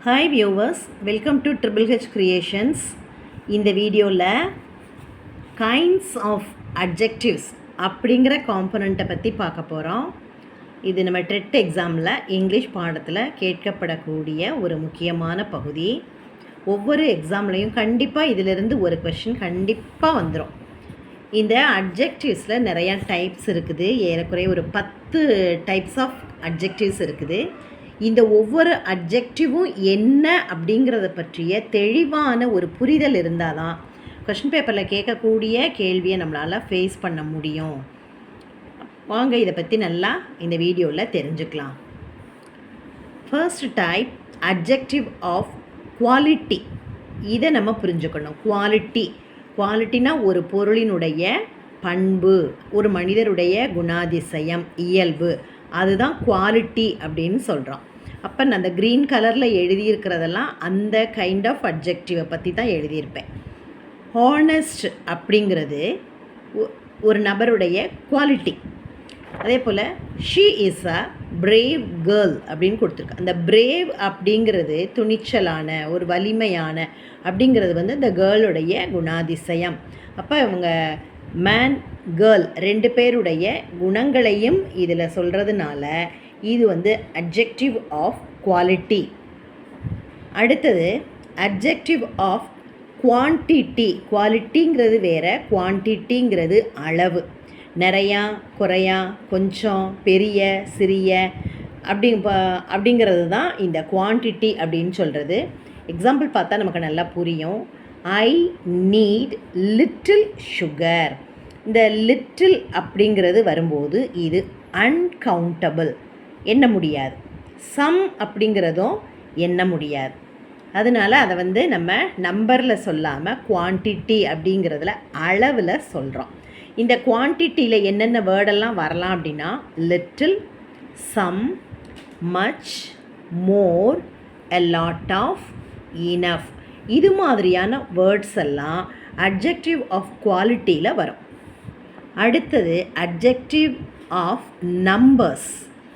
Hi viewers, welcome to triple H creations. இந்த வீடியோவில் kinds of adjectives அப்படிங்கிற காம்பனண்ட்டை பற்றி பார்க்க போகிறோம். இது நம்ம டெட் எக்ஸாமில் இங்கிலீஷ் பாடத்தில் கேட்கப்படக்கூடிய ஒரு முக்கியமான பகுதி. ஒவ்வொரு எக்ஸாம்லேயும் கண்டிப்பாக இதிலிருந்து ஒரு கொஷின் கண்டிப்பாக வந்துடும். இந்த அட்ஜெக்டிவ்ஸில் நிறையா டைப்ஸ் இருக்குது. ஏறக்குறைய ஒரு 10 டைப்ஸ் ஆஃப் அட்ஜெக்டிவ்ஸ் இருக்குது. இந்த ஒவ்வொரு அட்ஜெக்டிவும் என்ன அப்படிங்கிறத பற்றிய தெளிவான ஒரு புரிதல் இருந்தால் தான் கொஷின் பேப்பரில் கேட்கக்கூடிய கேள்வியை நம்மளால் ஃபேஸ் பண்ண முடியும். வாங்க இதை பற்றி நல்லா இந்த வீடியோவில் தெரிஞ்சுக்கலாம். First type adjective of quality. இதை நம்ம புரிஞ்சுக்கணும். குவாலிட்டினா ஒரு பொருளினுடைய பண்பு, ஒரு மனிதருடைய குணாதிசயம், இயல்பு, அதுதான் குவாலிட்டி அப்படின்னு சொல்கிறோம். அப்போ நான் அந்த க்ரீன் கலரில் எழுதியிருக்கிறதெல்லாம் அந்த கைண்ட் ஆஃப் அட்ஜெக்டிவை பற்றி தான் எழுதியிருப்பேன். ஹானஸ்ட் அப்படிங்கிறது ஒரு நபருடைய குவாலிட்டி. அதே போல் she is a brave girl அப்படின்னு கொடுத்துருக்கு. அந்த பிரேவ் அப்படிங்கிறது துணிச்சலான, ஒரு வலிமையான அப்படிங்கிறது இந்த கேர்ளுடைய குணாதிசயம். அப்போ இவங்க மேன் கேர்ள் 2 பேருடைய குணங்களையும் இதில் சொல்கிறதுனால இது அட்ஜெக்டிவ் ஆஃப் குவாலிட்டி. அடுத்தது அட்ஜெக்டிவ் ஆஃப் குவான்டிட்டி. குவாலிட்டிங்கிறது வேறு, குவான்டிட்டிங்கிறது அளவு. நிறையா, குறையா, கொஞ்சம், பெரிய, சிறிய அப்படிங்கிறது தான் இந்த குவான்டிட்டி அப்படின்னு சொல்கிறது. எக்ஸாம்பிள் பார்த்தா நமக்கு நல்லா புரியும். I need little sugar. இந்த லிட்டில் அப்படிங்கிறது வரும்போது இது அன்கவுண்டபிள், எண்ண முடியாது. சம் அப்படிங்கிறதும் எண்ண முடியாது. அதனால் அதை நம்ம நம்பரில் சொல்லாமல் குவான்டிட்டி அப்படிங்கிறதுல அளவில் சொல்கிறோம். இந்த குவான்டிட்டியில் என்னென்ன வேர்டெல்லாம் வரலாம் அப்படின்னா little, some, much, more, a lot of, enough, இது மாதிரியான வேர்ட்ஸ் எல்லாம் அட்ஜெக்டிவ் ஆஃப் குவாலிட்டியில் வரும். அடுத்தது அட்ஜெக்டிவ் ஆஃப் நம்பர்ஸ்.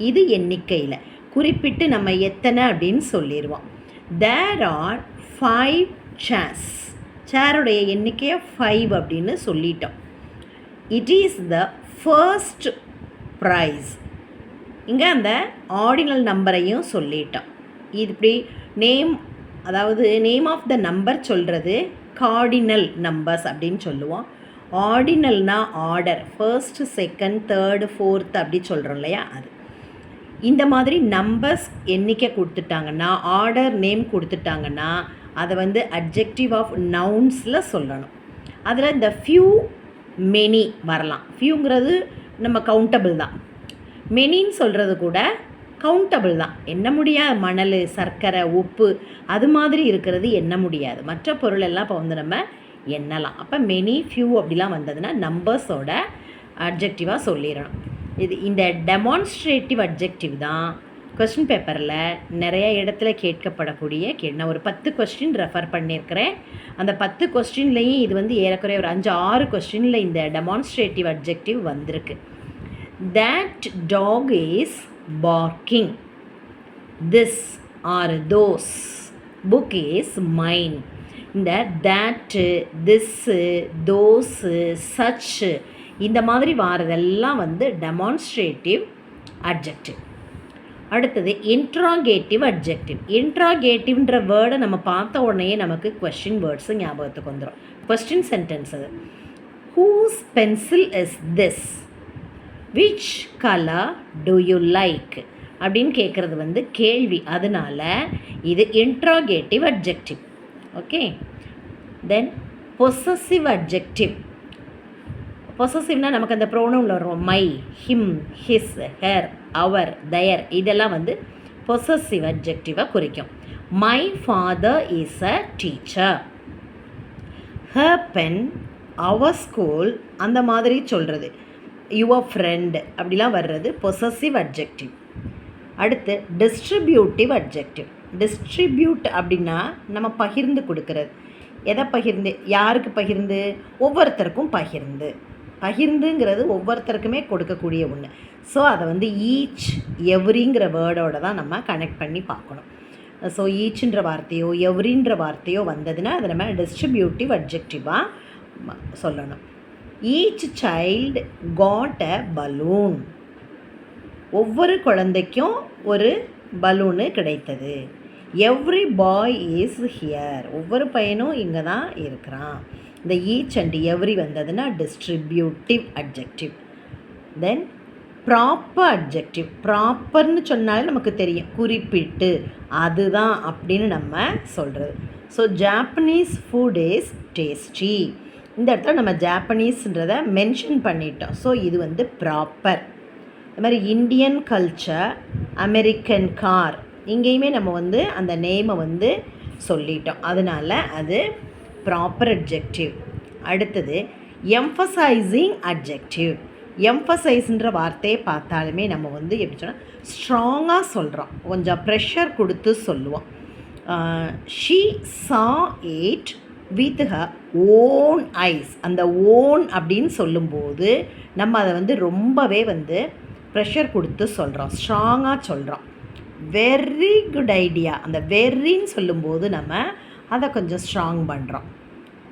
இது எண்ணிக்கையில் குறிப்பிட்டு நம்ம எத்தனை அப்படின்னு சொல்லிடுவோம். There are 5 chairs. சேருடைய எண்ணிக்கையை 5 அப்படின்னு சொல்லிட்டோம். It is the first prize. இங்கே அந்த ஆர்டினல் நம்பரையும் சொல்லிட்டோம். இது இப்படி நேம், அதாவது நேம் ஆஃப் த நம்பர் சொல்கிறது கார்டினல் நம்பர்ஸ் அப்படின்னு சொல்லுவோம். ஆர்டினல்னா order, first, second, third, fourth அப்படி சொல்கிறோம் இல்லையா, அது. இந்த மாதிரி நம்பர்ஸ் எண்ணிக்கை கொடுத்துட்டாங்கன்னா, ஆர்டர் நேம் கொடுத்துட்டாங்கன்னா அதை அட்ஜெக்டிவ் ஆஃப் நவுன்ஸில் சொல்லணும். அதில் இந்த ஃபியூ, மெனி வரலாம். ஃபியூங்கிறது நம்ம கவுண்டபிள் தான். மெனின்னு சொல்கிறது கூட கவுண்டபிள் தான், எண்ண முடியாது. மணல், சர்க்கரை, உப்பு அது மாதிரி இருக்கிறது எண்ண முடியாது. மற்ற பொருள் எல்லாம் இப்போ நம்ம எண்ணலாம். அப்போ மெனி, ஃபியூ அப்படிலாம் வந்ததுன்னா நம்பர்ஸோட அட்ஜெக்டிவாக சொல்லிடணும். இந்த டெமான்ஸ்ட்ரேட்டிவ் அட்ஜெக்டிவ் தான் கொஸ்டின் பேப்பரில் நிறைய இடத்துல கேட்கப்படக்கூடிய நான் ஒரு 10 கொஸ்டின் ரெஃபர் பண்ணியிருக்கிறேன். அந்த 10 கொஸ்டின்லேயும் இது ஏறக்குறைய ஒரு 5-6 கொஸ்டினில் இந்த டெமான்ஸ்ட்ரேட்டிவ் அட்ஜெக்டிவ் வந்திருக்கு. That dog is barking. This are those book is mine. இந்த தேட்டு, திஸ்ஸு, தோஸு, சச்சு இந்த மாதிரி வாரதெல்லாம் டெமான்ஸ்ட்ரேட்டிவ் அட்ஜெக்டிவ். அடுத்தது இன்ட்ராகேட்டிவ் அட்ஜெக்டிவ். இன்ட்ராகேட்டிவ்ன்ற வேர்டை நம்ம பார்த்த உடனே நமக்கு கொஸ்டின் வேர்ட்ஸு ஞாபகத்துக்கு வந்துடும். கொஸ்டின் சென்டென்ஸ் அது. Whose pencil is this? Which colour do you like அப்படின்னு கேட்குறது கேள்வி. அதனால் இது இன்ட்ராகேட்டிவ் அட்ஜெக்டிவ். ஓகே. Then possessive adjective. பொசசிவ்னா நமக்கு அந்த ப்ரோனவுனில் வரும். My, him, his, her, our, their இதெல்லாம் பொசசிவ் அட்ஜெக்டிவாக குறிக்கும். My father is a teacher. Her pen, our school அந்த மாதிரி சொல்கிறது. யுவர் ஃப்ரெண்ட் அப்படிலாம் வர்றது பொசசிவ் அட்ஜெக்டிவ். அடுத்து டிஸ்ட்ரிபியூட்டிவ் அட்ஜெக்டிவ். டிஸ்ட்ரிபியூட் அப்படின்னா நம்ம பகிர்ந்து கொடுக்கறது. எதை பகிர்ந்து, யாருக்கு பகிர்ந்து? ஒவ்வொருத்தருக்கும் பகிர்ந்து. பகிர்ந்துங்கிறது ஒவ்வொருத்தருக்குமே கொடுக்கக்கூடிய ஒன்று. ஸோ அதை ஈச், எவ்ரிங்கிற வேர்டோட தான் நம்ம கனெக்ட் பண்ணி பார்க்கணும். ஸோ ஈச்ன்ற வார்த்தையோ எவ்ரின்ற வார்த்தையோ வந்ததுன்னா அதை நம்ம டிஸ்ட்ரிபியூட்டிவ் அட்ஜெக்டிவாக சொல்லணும். Each child got a balloon. ஒவ்வொரு குழந்தைக்கும் ஒரு பலூனு கிடைத்தது. Every boy is here. ஒவ்வொரு பையனும் இங்கே தான் இருக்கிறான். இந்த ஈச் அண்ட் எவ்ரி வந்ததுன்னா distributive adjective. Then proper adjective. ப்ராப்பர்னு சொன்னாலே நமக்கு தெரியும், குறிப்பிட்டு அதுதான் அப்படின்னு நம்ம சொல்கிறது. So Japanese food is tasty. இந்த இடத்துல நம்ம ஜாப்பனீஸ்ன்றதை மென்ஷன் பண்ணிட்டோம். ஸோ இது வந்து ப்ராப்பர். அது மாதிரி இந்தியன் கல்ச்சர், அமெரிக்கன் கார், இங்கேயுமே நம்ம வந்து அந்த நேமை வந்து சொல்லிட்டோம். அதனால் அது ப்ராப்பர் அட்ஜெக்டிவ். அடுத்தது எம்ஃபசைசிங் அட்ஜெக்டிவ். எம்ஃபசைஸ்ன்ற வார்த்தையை பார்த்தாலுமே நம்ம வந்து எப்படி சொன்னால் ஸ்ட்ராங்காக சொல்கிறோம், கொஞ்சம் ப்ரெஷர் கொடுத்து சொல்லுவோம். She saw it with her own ice. அந்த ஓன் அப்படின்னு சொல்லும்போது நம்ம அதை வந்து ரொம்பவே வந்து ப்ரெஷர் கொடுத்து சொல்கிறோம், ஸ்ட்ராங்காக சொல்கிறோம். Very good idea. அந்த வெரின்னு சொல்லும்போது நம்ம அதை கொஞ்சம் ஸ்ட்ராங் பண்ணுறோம்.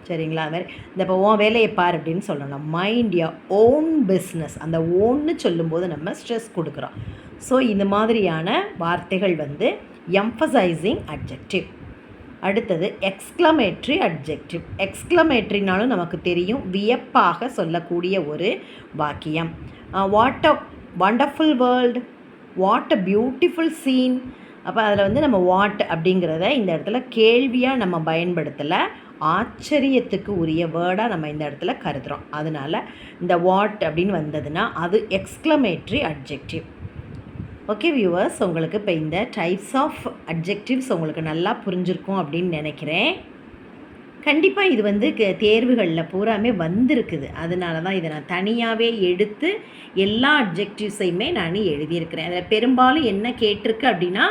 சரிங்களா? அது மாதிரி இந்த இப்போ உன் வேலையை பார் அப்படின்னு சொல்லணும். Mind your own business. அந்த ஓன்னு சொல்லும்போது நம்ம ஸ்ட்ரெஸ் கொடுக்குறோம். ஸோ இந்த மாதிரியான வார்த்தைகள் வந்து எம்ஃபசைசிங் அட்ஜெக்டிவ். அடுத்தது எக்ஸ்க்ளமேட்ரி அட்ஜெக்டிவ். எக்ஸ்க்ளமேட்ரினாலும் நமக்கு தெரியும், வியப்பாக சொல்லக்கூடிய ஒரு வாக்கியம். What a wonderful world, what a beautiful scene. அப்போ அதில் வந்து நம்ம வாட் அப்படிங்கிறத இந்த இடத்துல கேள்வியாக நம்ம பயன்படுத்தலை, ஆச்சரியத்துக்கு உரிய வேர்டாக நம்ம இந்த இடத்துல கருதுகிறோம். அதனால் இந்த வாட் அப்படின்னு வந்ததுன்னா அது எக்ஸ்க்ளமேட்ரி அட்ஜெக்டிவ். ஓகே வியூவர்ஸ், உங்களுக்கு இப்போ இந்த டைப்ஸ் ஆஃப் அட்ஜெக்டிவ்ஸ் உங்களுக்கு நல்லா புரிஞ்சிருக்கும் அப்படின்னு நினைக்கிறேன். கண்டிப்பாக இது வந்து தேர்வுகளில் பூராமே வந்திருக்குது. அதனால தான் இதை நான் தனியாகவே எடுத்து எல்லா அட்ஜெக்டிவ்ஸையுமே நான் எழுதியிருக்கிறேன். அதில் பெரும்பாலும் என்ன கேட்டிருக்கு அப்படின்னா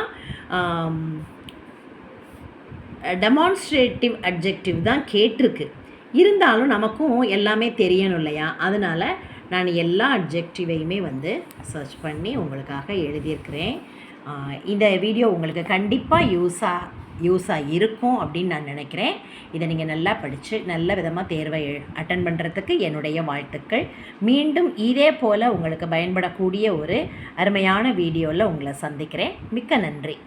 டெமான்ஸ்ட்ரேட்டிவ் அட்ஜெக்டிவ் தான் கேட்டிருக்கு. இருந்தாலும் நமக்கும் எல்லாமே தெரியணும் இல்லையா? அதனால் நான் எல்லா அட்ஜெக்டிவையுமே வந்து சர்ச் பண்ணி உங்களுக்காக எழுதியிருக்கிறேன். இந்த வீடியோ உங்களுக்கு கண்டிப்பாக யூஸாக இருக்கும் அப்படின்னு நான் நினைக்கிறேன். இதை நீங்கள் நல்லா படித்து நல்ல விதமாக தேர்வை அட்டன் பண்ணுறதுக்கு என்னுடைய வாழ்த்துக்கள். மீண்டும் இதே போல் உங்களுக்கு பயன்படக்கூடிய ஒரு அருமையான வீடியோவில் உங்களை சந்திக்கிறேன். மிக்க நன்றி.